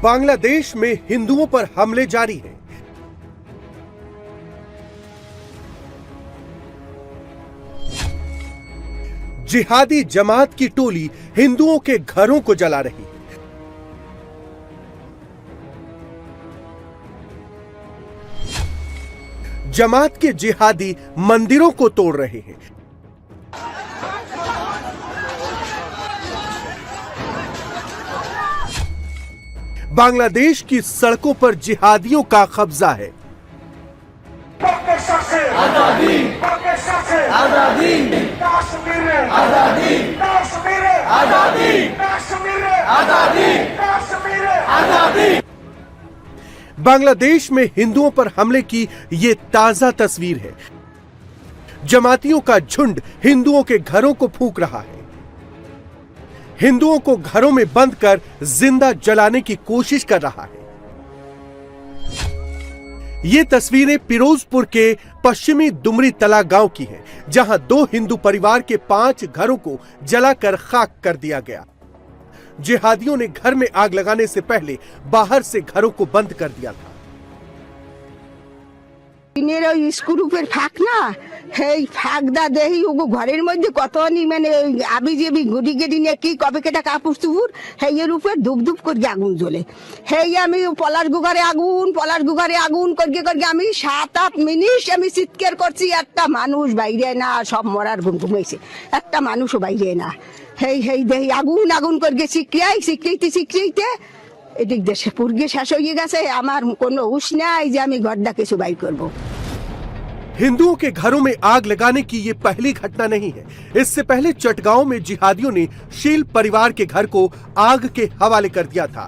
बांग्लादेश में हिंदुओं पर हमले जारी हैं। जिहादी जमात की टोली हिंदुओं के घरों को जला रही है। जमात के जिहादी मंदिरों को तोड़ रहे हैं। बांग्लादेश की सड़कों पर जिहादियों का कब्जा है। आजादी, आजादी, कश्मीर, आजादी, कश्मीर, आजादी, कश्मीर, आजादी, कश्मीर, आजादी। बांग्लादेश में हिंदुओं पर हमले की ये ताजा तस्वीर है। जमातियों का झुंड हिंदुओं के घरों को फूंक रहा है। हिंदुओं को घरों में बंद कर जिंदा जलाने की कोशिश कर रहा है। ये तस्वीरें फिरोजपुर के पश्चिमी दुमरी तला गांव की हैं, जहां 2 हिंदू परिवार के 5 घरों को जलाकर खाक कर दिया गया। जिहादियों ने घर में आग लगाने से पहले बाहर से घरों को बंद कर दिया था। स्क्रूपेर फाक ना हे फाकदा देही ओगो घरेर मध्य कतनी माने आबि जेबि गुडी गेडी ने की कबे केटा कापुर चुपुर हे एर ऊपर धुप धुप करके आगुन জ্বলে हे আমি পলাশ গুগারে আগুন করকে আমি 7-8 মিনিট আমি চিৎকার করছি একটা মানুষ বাইরে না সব মরার ঘুম ঘুমাইছে একটা মানুষও বাইরে না হেই হেই দেহি আগুন করকে শিখতে এদিক দেশে পুরগে শেষ হয়ে গেছে আমার কোনো হুঁশ নাই যে আমি ঘরটা কিছু বাইর করব। हिंदुओं के घरों में आग लगाने की ये पहली घटना नहीं है। इससे पहले चटगांव में जिहादियों ने शील परिवार के घर को आग के हवाले कर दिया था।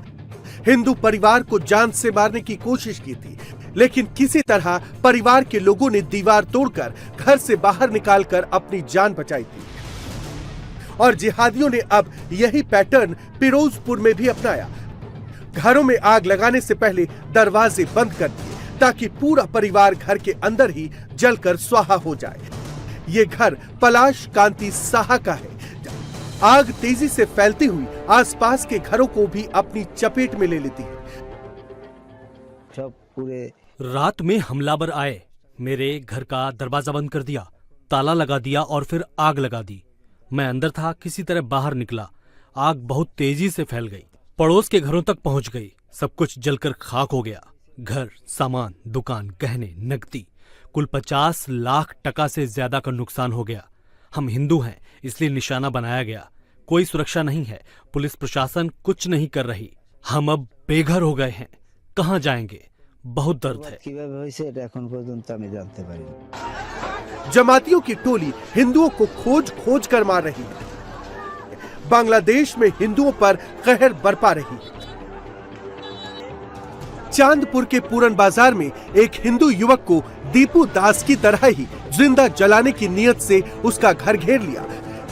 हिंदू परिवार को जान से मारने की कोशिश की थी, लेकिन किसी तरह परिवार के लोगों ने दीवार तोड़कर घर से बाहर निकालकर अपनी जान बचाई थी। और जिहादियों ने अब यही पैटर्न फिरोजपुर में भी अपनाया। घरों में आग लगाने से पहले दरवाजे बंद कर दिए ताकि पूरा परिवार घर के अंदर ही जलकर स्वाहा हो जाए। ये घर पलाश कांति साहा का है। आग तेजी से फैलती हुई आसपास के घरों को भी अपनी चपेट में ले लेती है। सब पूरे रात में हमलावर आए, मेरे घर का दरवाजा बंद कर दिया, ताला लगा दिया और फिर आग लगा दी। मैं अंदर था, किसी तरह बाहर निकला। आग बहुत तेजी से फैल गई, पड़ोस के घरों तक पहुंच गई। सब कुछ जलकर खाक हो गया। घर, सामान, दुकान, गहने, नकदी, कुल 50 लाख टका से ज्यादा का नुकसान हो गया। हम हिंदू हैं, इसलिए निशाना बनाया गया। कोई सुरक्षा नहीं है, पुलिस प्रशासन कुछ नहीं कर रही। हम अब बेघर हो गए हैं, कहाँ जाएंगे? बहुत दर्द है। जमातियों की टोली हिंदुओं को खोज कर मार रही है। बांग्लादेश में हिंदुओं पर कहर बरपा रही है। चांदपुर के पूरन बाजार में एक हिंदू युवक को दीपू दास की तरह ही जिंदा जलाने की नीयत से उसका घर घेर लिया।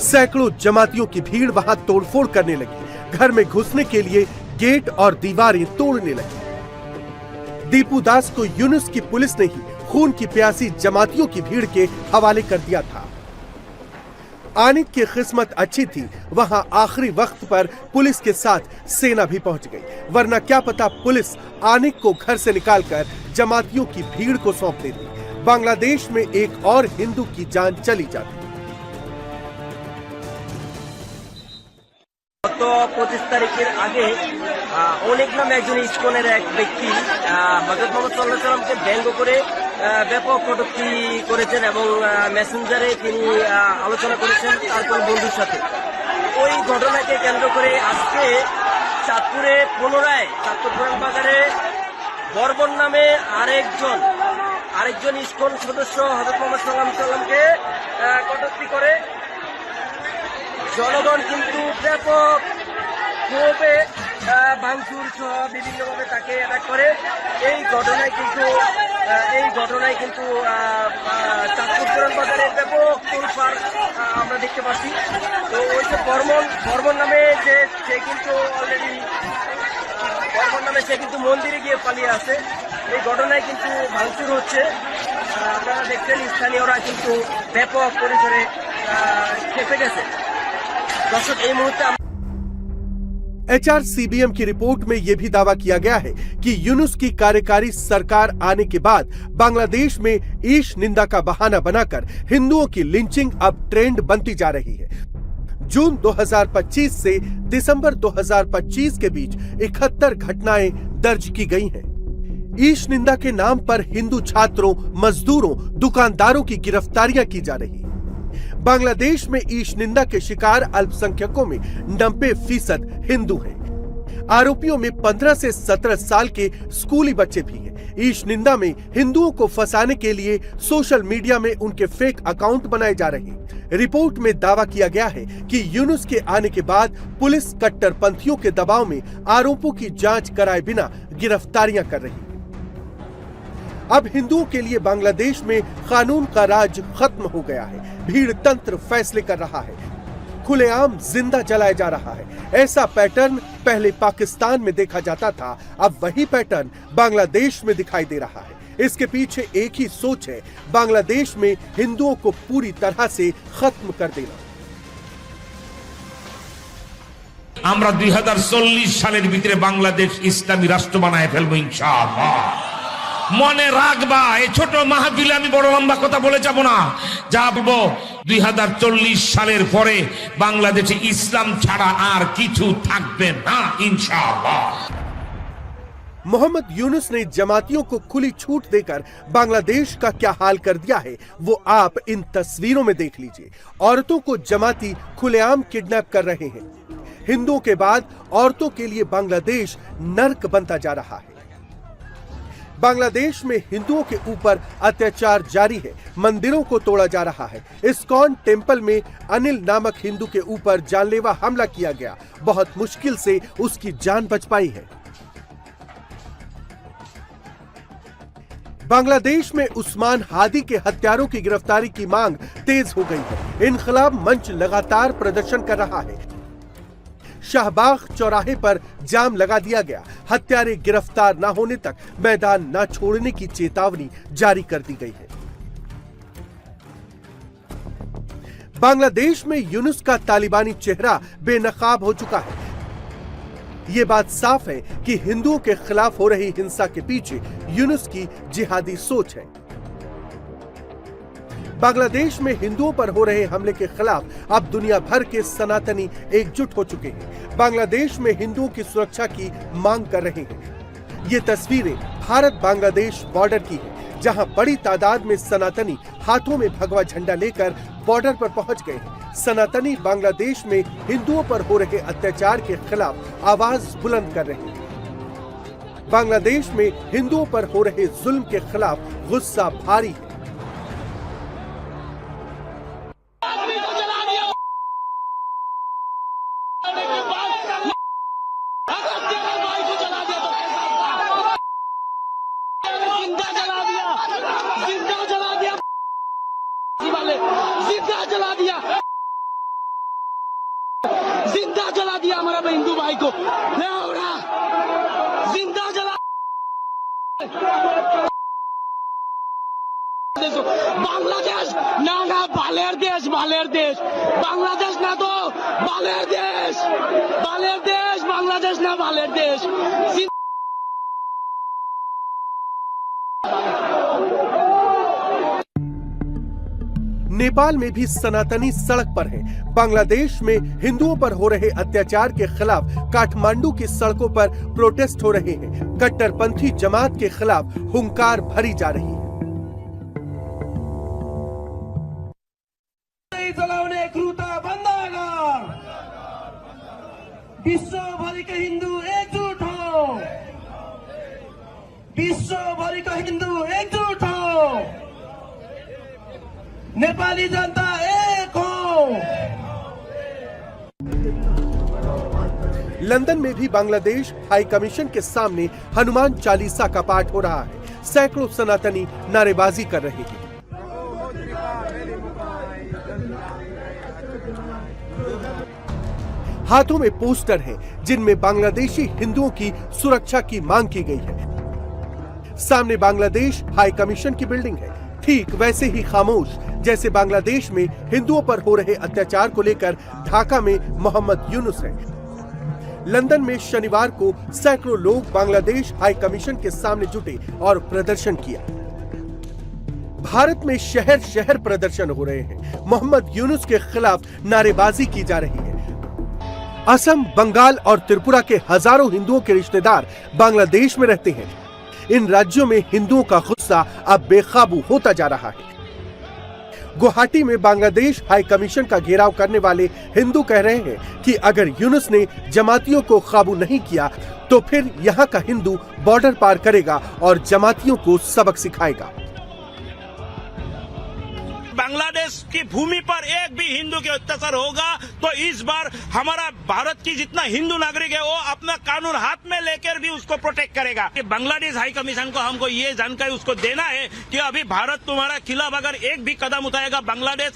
सैकड़ों जमातियों की भीड़ वहां तोड़फोड़ करने लगी। घर में घुसने के लिए गेट और दीवारें तोड़ने लगी। दीपू दास को यूनुस की पुलिस ने ही खून की प्यासी जमातियों की भीड़ के हवाले कर दिया था। आनिक की किस्मत अच्छी थी, वहां आखिरी वक्त पर पुलिस के साथ सेना भी पहुंच गई, वरना क्या पता पुलिस आनिक को घर से निकालकर जमातियों की भीड़ को सौंप देती। बांग्लादेश में एक और हिंदू की जान चली जाती। গত 25 তারিখের আগে অনেক নামে একজন ইসকনের এক ব্যক্তি হযরত মুহাম্মদ সাল্লাল্লাহু আলাইহি ওয়াসাল্লামকে ব্যঙ্গ করে ব্যাপক কটূক্তি করেছেন এবং মেসেঞ্জারে তিনি আলোচনা করেছেন তার কোন বন্ধুর সাথে। ওই ঘটনাকে কেন্দ্র করে আজকে চাঁদপুরে পুনরায় চাঁদপুর পুরান বাজারে বর্বন নামে আরেকজন ইসকন সদস্য হযরত মুহাম্মদ সাল্লাল্লাহু আলাইহি ওয়াসাল্লামকে কটূক্তি করে জনগণ কিন্তু ব্যাপক ক্ষোভে ভাঙচুর সহ বিভিন্নভাবে তাকে অ্যাটাক করে। এই ঘটনায় কিন্তু চাঁদপুর পুরান বাজারে ব্যাপক তোলপাড় আমরা দেখতে পাচ্ছি। তো ওই যে বর্মন নামে সে কিন্তু অলরেডি মন্দিরে গিয়ে পালিয়ে আছে। এই ঘটনায় কিন্তু ভাঙচুর হচ্ছে। আপনারা দেখছেন স্থানীয়রা কিন্তু ব্যাপক পরিসরে খেপে গেছে। দর্শক, এই মুহূর্তে HRCBM की रिपोर्ट में यह भी दावा किया गया है कि यूनुस की कार्यकारी सरकार आने के बाद बांग्लादेश में ईश निंदा का बहाना बनाकर हिंदुओं की लिंचिंग अब ट्रेंड बनती जा रही है। जून 2025 से दिसंबर 2025 के बीच 71 घटनाएं दर्ज की गई हैं। ईश निंदा के नाम पर हिंदू छात्रों, मजदूरों, दुकानदारों की गिरफ्तारियां की जा रही हैं। बांग्लादेश में ईश निंदा के शिकार अल्पसंख्यकों में 90% हिंदू हैं। आरोपियों में 15 से 17 साल के स्कूली बच्चे भी हैं। ईश निंदा में हिंदुओं को फंसाने के लिए सोशल मीडिया में उनके फेक अकाउंट बनाए जा रहे हैं। रिपोर्ट में दावा किया गया है कि यूनुस के आने के बाद पुलिस कट्टरपंथियों के दबाव में आरोपों की जांच कराए बिना गिरफ्तारियां कर रही है। अब हिंदुओं के लिए बांग्लादेश में कानून का राज खत्म हो गया है। भीड़ तंत्र फैसले कर रहा है, खुलेआम जिंदा जलाया जा रहा है। ऐसा पैटर्न पहले पाकिस्तान में देखा जाता था, अब वही पैटर्न बांग्लादेश में दिखाई दे रहा है। इसके पीछे एक ही सोच है, बांग्लादेश में हिंदुओं को पूरी तरह से खत्म कर देना। আমরা 2040 সালের ভিতরে বাংলাদেশ ইসলামী রাষ্ট্র বানায় ফেলবো ইনশাআল্লাহ। মনে রাখবা, এই ছোট মাহফিলে আমি বড় লম্বা কথা বলে যাব না। যা বলবো 2040 সালের পরে বাংলাদেশে ইসলাম ছাড়া আর কিছু থাকবে না ইনশাআল্লাহ। मोहम्मद यूनुस ने जमातियों को खुली छूट देकर बांग्लादेश का क्या हाल कर दिया है वो आप इन तस्वीरों में देख लीजिए। औरतों को जमाती खुलेआम किडनैप कर रहे हैं। हिंदुओं के बाद औरतों के लिए बांग्लादेश नर्क बनता जा रहा है। बांग्लादेश में हिंदुओं के ऊपर अत्याचार जारी है। मंदिरों को तोड़ा जा रहा है। इस्कॉन टेम्पल में अनिल नामक हिंदू के ऊपर जानलेवा हमला किया गया। बहुत मुश्किल से उसकी जान बच पाई है। बांग्लादेश में उस्मान हादी के हत्यारों की गिरफ्तारी की मांग तेज हो गई है। इनकलाब मंच लगातार प्रदर्शन कर रहा है। शाहबाग चौराहे पर जाम लगा दिया गया। हत्यारे गिरफ्तार न होने तक मैदान न छोड़ने की चेतावनी जारी कर दी गई है। बांग्लादेश में यूनुस का तालिबानी चेहरा बेनकाब हो चुका है। ये बात साफ है कि हिंदुओं के खिलाफ हो रही हिंसा के पीछे यूनुस की जिहादी सोच है। बांग्लादेश में हिंदुओं पर हो रहे हमले के खिलाफ अब दुनिया भर के सनातनी एकजुट हो चुके हैं। बांग्लादेश में हिंदुओं की सुरक्षा की मांग कर रहे हैं। ये तस्वीरें भारत बांग्लादेश बॉर्डर की है, जहां बड़ी तादाद में सनातनी हाथों में भगवा झंडा लेकर बॉर्डर पर पहुंच गए हैं। सनातनी बांग्लादेश में हिंदुओं पर हो रहे अत्याचार के खिलाफ आवाज बुलंद कर रहे हैं। बांग्लादेश में हिंदुओं पर हो रहे जुल्म के खिलाफ गुस्सा भारी है। जिंदा जला दिया हमारा हिंदू भाई को, जिंदा जला। बांग्लादेश ना ना बालेर देश, बालेर देश। बांग्लादेश ना तो बालेर देश, बालेर देश। बांग्लादेश ना बालेर देश। नेपाल में भी सनातनी सड़क पर हैं। बांग्लादेश में हिंदुओं पर हो रहे अत्याचार के खिलाफ काठमांडू की सड़कों पर प्रोटेस्ट हो रहे हैं। कट्टरपंथी जमात के खिलाफ हुंकार भरी जा रही है। विश्व भर के हिंदू एकजुट हो, विश्व भर का हिंदू एकजुट हो, नेपाली जनता एक हो। लंदन में भी बांग्लादेश हाई कमीशन के सामने हनुमान चालीसा का पाठ हो रहा है। सैकड़ों सनातनी नारेबाजी कर रहे हैं। हाथों में पोस्टर हैं जिनमें बांग्लादेशी हिंदुओं की सुरक्षा की मांग की गई है। सामने बांग्लादेश हाई कमीशन की बिल्डिंग है, ठीक वैसे ही खामोश जैसे बांग्लादेश में हिंदुओं पर हो रहे अत्याचार को लेकर ढाका में मोहम्मद यूनुस है। लंदन में शनिवार को सैकड़ों लोग बांग्लादेश हाई कमीशन के सामने जुटे और प्रदर्शन किया। भारत में शहर शहर प्रदर्शन हो रहे हैं। मोहम्मद यूनुस के खिलाफ नारेबाजी की जा रही है। असम, बंगाल और त्रिपुरा के हजारों हिंदुओं के रिश्तेदार बांग्लादेश में रहते हैं। इन राज्यों में हिंदुओं का गुस्सा अब बेकाबू होता जा रहा है। गुवाहाटी में बांग्लादेश हाई कमीशन का घेराव करने वाले हिंदू कह रहे हैं कि अगर यूनुस ने जमातियों को काबू नहीं किया तो फिर यहाँ का हिंदू बॉर्डर पार करेगा और जमातियों को सबक सिखाएगा। बांग्लादेश की भूमि पर एक भी हिंदू के अत्याचार होगा तो इस बार हमारा भारत की जितना हिंदू नागरिक है वो अपना कानून हाथ में लेकर भी उसको प्रोटेक्ट करेगा। कि बांग्लादेश हाई कमीशन को हमको ये जानकारी उसको देना है कि अभी भारत तुम्हारा खिलाफ अगर एक भी कदम उठाएगा, बांग्लादेश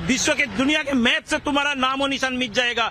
विश्व के दुनिया के मैप से तुम्हारा नामो निशान मिट जाएगा।